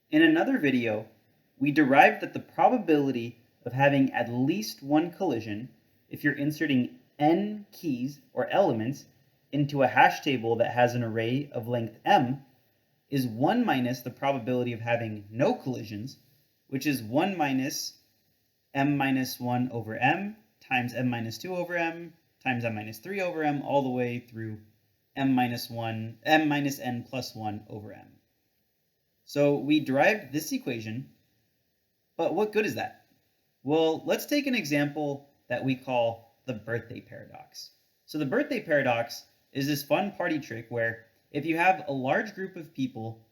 In another video, we derived that the probability of having at least one collision, if you're inserting n keys or elements into a hash table that has an array of length m, is 1 minus the probability of having no collisions, which is 1 minus m minus 1 over m times m minus 2 over m times m minus 3 over m all the way through m minus n plus 1 over m. So we derived this equation, but what good is that? Well, let's take an example that we call the birthday paradox. So the birthday paradox is this fun party trick where if you have a large group of people,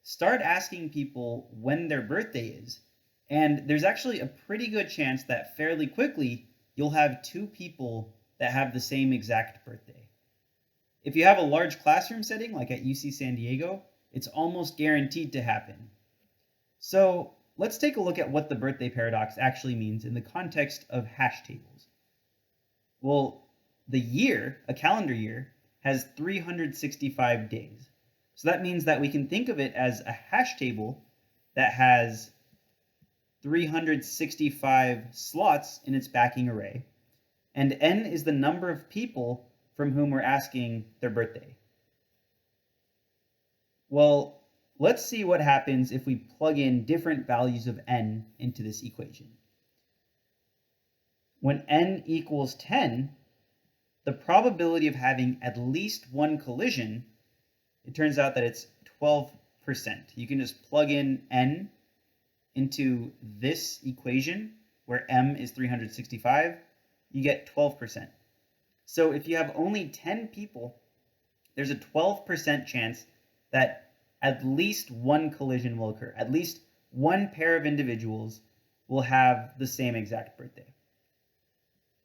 start asking people when their birthday is, and there's actually a pretty good chance that fairly quickly you'll have two people that have the same exact birthday. If you have a large classroom setting like at UC San Diego, it's almost guaranteed to happen. So let's take a look at what the birthday paradox actually means in the context of hash tables. Well, the year, a calendar year, has 365 days. So that means that we can think of it as a hash table that has 365 slots in its backing array, and n is the number of people from whom we're asking their birthday. Well, let's see what happens if we plug in different values of n into this equation. When n equals 10, the probability of having at least one collision, it turns out that it's 12%. You can just plug in n into this equation where m is 365, you get 12%. So if you have only 10 people, there's a 12% chance that at least one collision will occur. At least one pair of individuals will have the same exact birthday.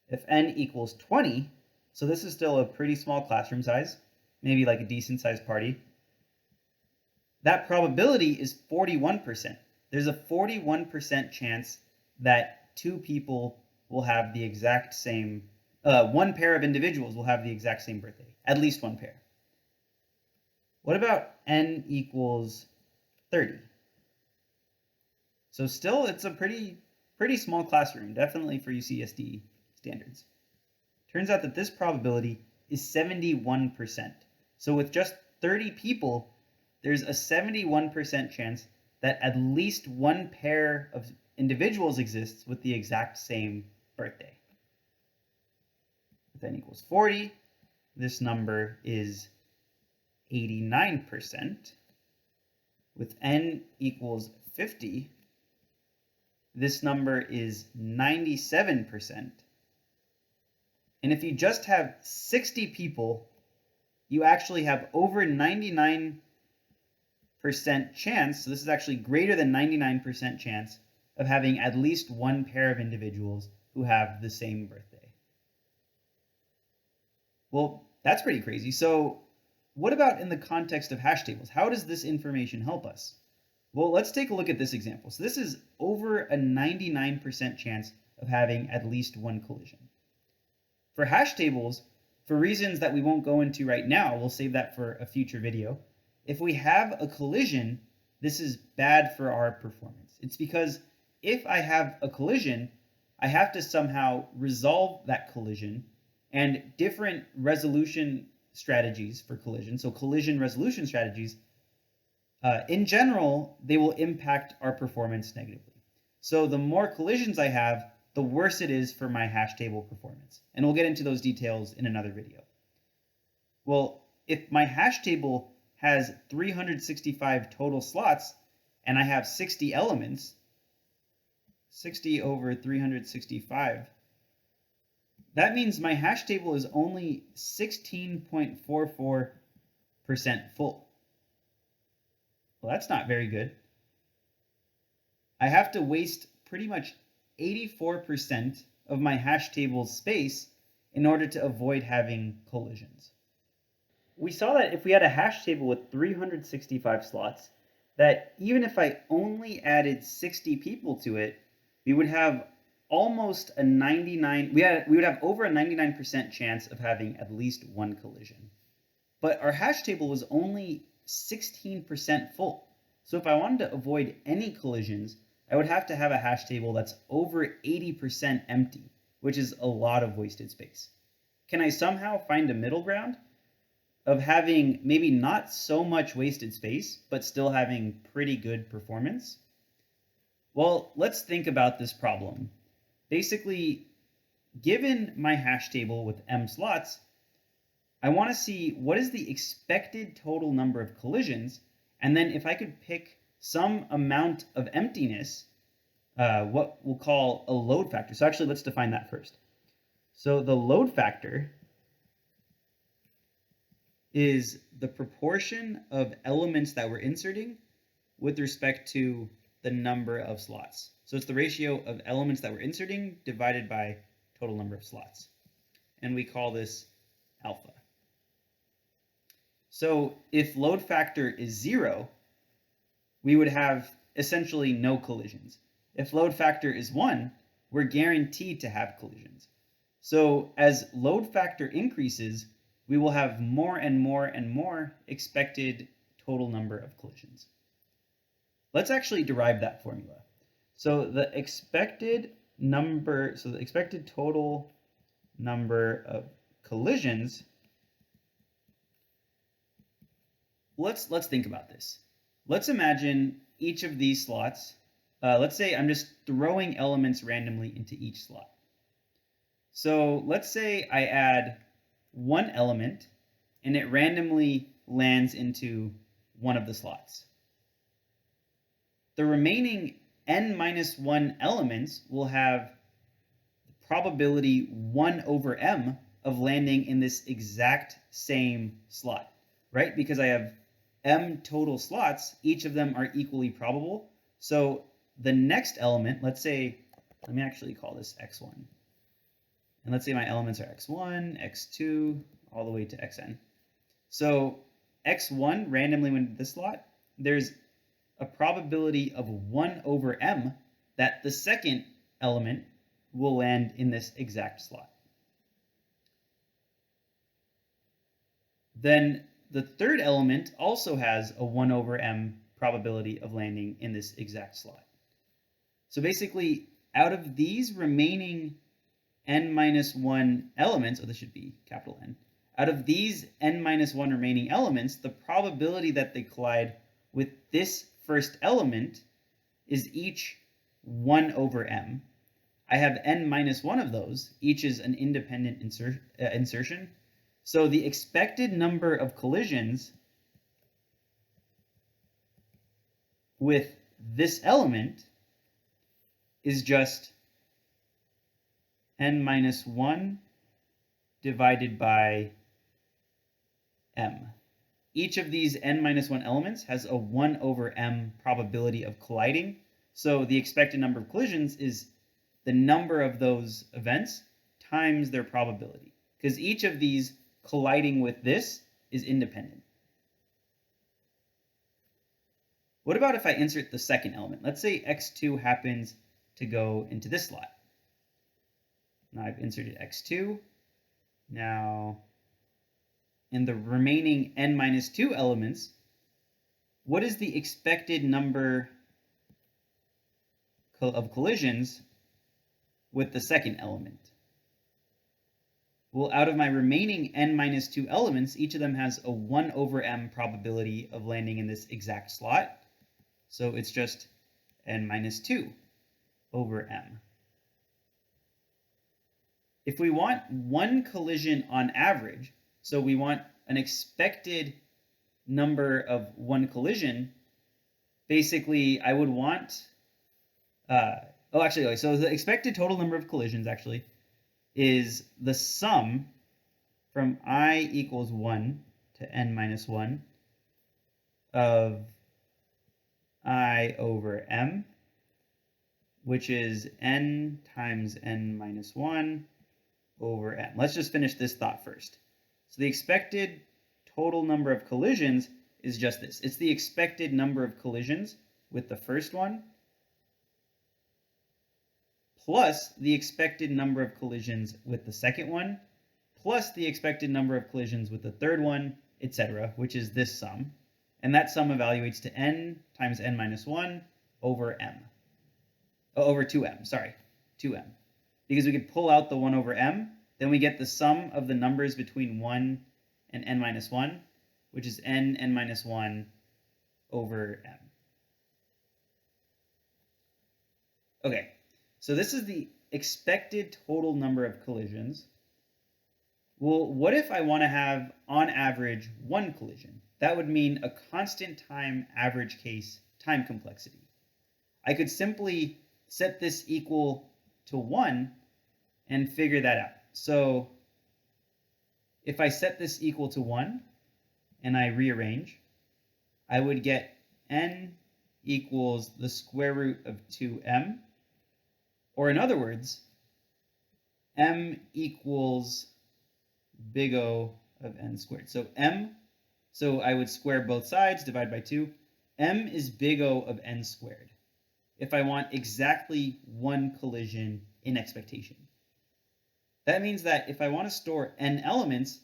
If n equals 20, so this is still a pretty small classroom size, maybe like a decent sized party, that probability is 41%. There's a 41% chance that two people will have the exact same, one pair of individuals will have the exact same birthday, at least one pair. What about n equals 30? So still, it's a pretty small classroom, definitely for UCSD standards. Turns out that this probability is 71%. So with just 30 people, there's a 71% chance that at least one pair of individuals exists with the exact same birthday. If n equals 40, this number is 89%. With n equals 50, this number is 97%. And if you just have 60 people, you actually have over 99% chance, so this is actually greater than 99% chance of having at least one pair of individuals who have the same birthday. Well, that's pretty crazy. So what about in the context of hash tables? How does this information help us? Well, let's take a look at this example. So this is over a 99% chance of having at least one collision. For hash tables, for reasons that we won't go into right now, we'll save that for a future video. If we have a collision, this is bad for our performance. It's because if I have a collision, I have to somehow resolve that collision, and different resolution strategies for collision, so collision resolution strategies, in general, they will impact our performance negatively. So the more collisions I have, the worse it is for my hash table performance. And we'll get into those details in another video. Well, if my hash table has 365 total slots and I have 60 elements, 60 over 365, that means my hash table is only 16.44% full. Well, that's not very good. I have to waste pretty much 84% of my hash table's space in order to avoid having collisions. We saw that if we had a hash table with 365 slots, that even if I only added 60 people to it, we would have almost a 99, we would have over a 99% chance of having at least one collision. But our hash table was only 16% full. So if I wanted to avoid any collisions, I would have to have a hash table that's over 80% empty, which is a lot of wasted space. Can I somehow find a middle ground of having maybe not so much wasted space, but still having pretty good performance? Well, let's think about this problem. Basically, given my hash table with m slots, I want to see what is the expected total number of collisions, and then if I could pick some amount of emptiness, what we'll call a load factor. So actually, let's define that first. So the load factor is the proportion of elements that we're inserting with respect to the number of slots. So it's the ratio of elements that we're inserting divided by total number of slots. And we call this alpha. So if load factor is 0, we would have essentially no collisions. If load factor is 1, we're guaranteed to have collisions. So as load factor increases, we will have more and more and more expected total number of collisions. Let's actually derive that formula. So the expected total number of collisions, let's think about this. Let's imagine each of these slots. Let's say I'm just throwing elements randomly into each slot. So let's say I add one element and it randomly lands into one of the slots. The remaining n-1 elements will have the probability 1 over m of landing in this exact same slot, right? Because I have m total slots, each of them are equally probable. So the next element, let me actually call this x1. And let's say my elements are x1, x2, all the way to xn. So x1 randomly went into this slot. There's a probability of 1 over m that the second element will land in this exact slot. Then the third element also has a 1 over m probability of landing in this exact slot. So basically, out of these remaining n-1 elements, this should be capital N, out of these n-1 remaining elements, the probability that they collide with this first element is each 1 over m. I have n-1 of those. Each is an independent insertion. So the expected number of collisions with this element is just n-1 divided by m. Each of these n-1 elements has a 1 over m probability of colliding. So the expected number of collisions is the number of those events times their probability, because each of these colliding with this is independent. What about if I insert the second element? Let's say x2 happens to go into this slot. Now I've inserted x2. Now, in the remaining n-2 elements, what is the expected number of collisions with the second element? Well, out of my remaining n-2 elements, each of them has a 1 over m probability of landing in this exact slot. So it's just n-2 over m. If we want one collision on average, so we want an expected number of one collision, basically I would want, so the expected total number of collisions actually is the sum from I equals 1 to n-1 of I over m, which is n times n-1 over m. Let's just finish this thought first. So the expected total number of collisions is just this. It's the expected number of collisions with the first one plus the expected number of collisions with the second one plus the expected number of collisions with the third one, etc., which is this sum. And that sum evaluates to n times n minus 1 over m. Oh, over 2m, sorry, 2m. Because we could pull out the 1 over m, then we get the sum of the numbers between 1 and n minus 1, which is n minus 1 over m. Okay, so this is the expected total number of collisions. Well, what if I want to have, on average, one collision? That would mean a constant time average case time complexity. I could simply set this equal to 1 and figure that out. So if I set this equal to 1 and I rearrange, I would get n equals the square root of 2m, or in other words, m equals big O of n squared. So I would square both sides, divide by 2. M is big O of n squared if I want exactly one collision in expectation. That means that if I want to store n elements,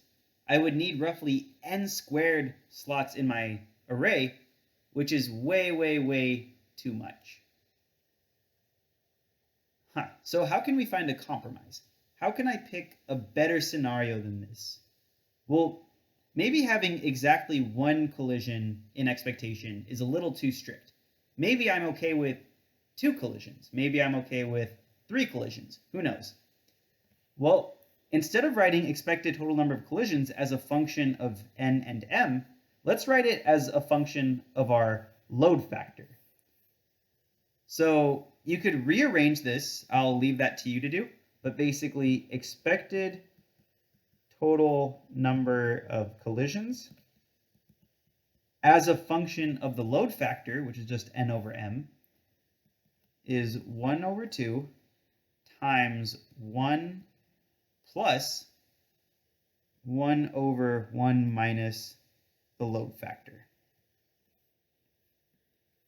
I would need roughly n squared slots in my array, which is way, way, way too much. So how can we find a compromise? How can I pick a better scenario than this? Well, maybe having exactly one collision in expectation is a little too strict. Maybe I'm okay with 2 collisions. Maybe I'm okay with 3 collisions. Who knows? Well, instead of writing expected total number of collisions as a function of n and m, let's write it as a function of our load factor. So you could rearrange this. I'll leave that to you to do. But basically, expected total number of collisions as a function of the load factor, which is just n over m, is 1 over 2 times 1 plus 1 over 1 minus the load factor.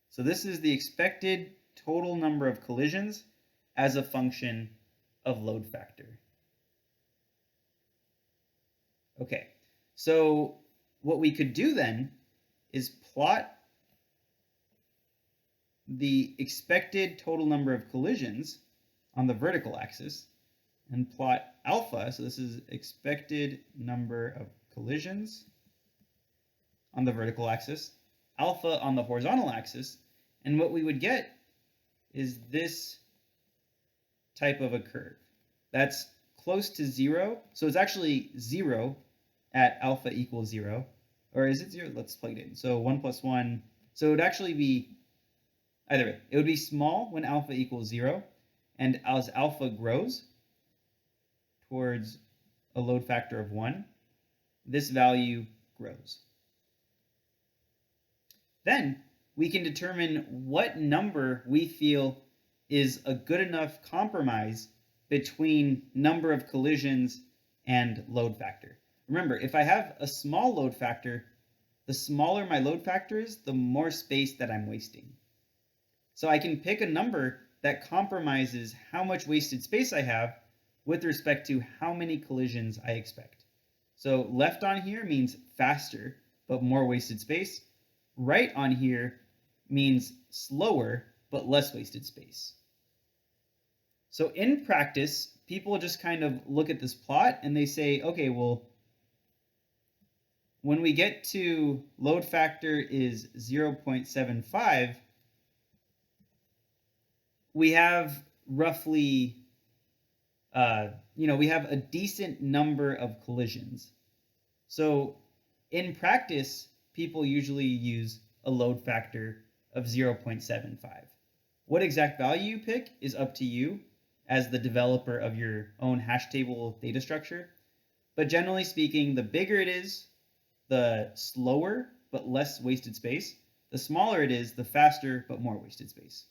So this is the expected total number of collisions as a function of load factor. Okay, so what we could do then is plot the expected total number of collisions on the vertical axis and plot alpha, so this is expected number of collisions on the vertical axis, alpha on the horizontal axis, and what we would get is this type of a curve. That's close to 0, so it's actually 0 at alpha equals 0, or is it 0? Let's plug it in. So 1 plus 1, so it would actually be, either way, it would be small when alpha equals 0, and as alpha grows towards a load factor of 1, this value grows. Then we can determine what number we feel is a good enough compromise between number of collisions and load factor. Remember, if I have a small load factor, the smaller my load factor is, the more space that I'm wasting. So I can pick a number that compromises how much wasted space I have with respect to how many collisions I expect. So left on here means faster, but more wasted space. Right on here means slower, but less wasted space. So in practice, people just kind of look at this plot and they say, okay, well, when we get to load factor is 0.75, we have roughly, we have a decent number of collisions. So in practice, people usually use a load factor of 0.75. What exact value you pick is up to you as the developer of your own hash table data structure. But generally speaking, the bigger it is, the slower but less wasted space. The smaller it is, the faster but more wasted space.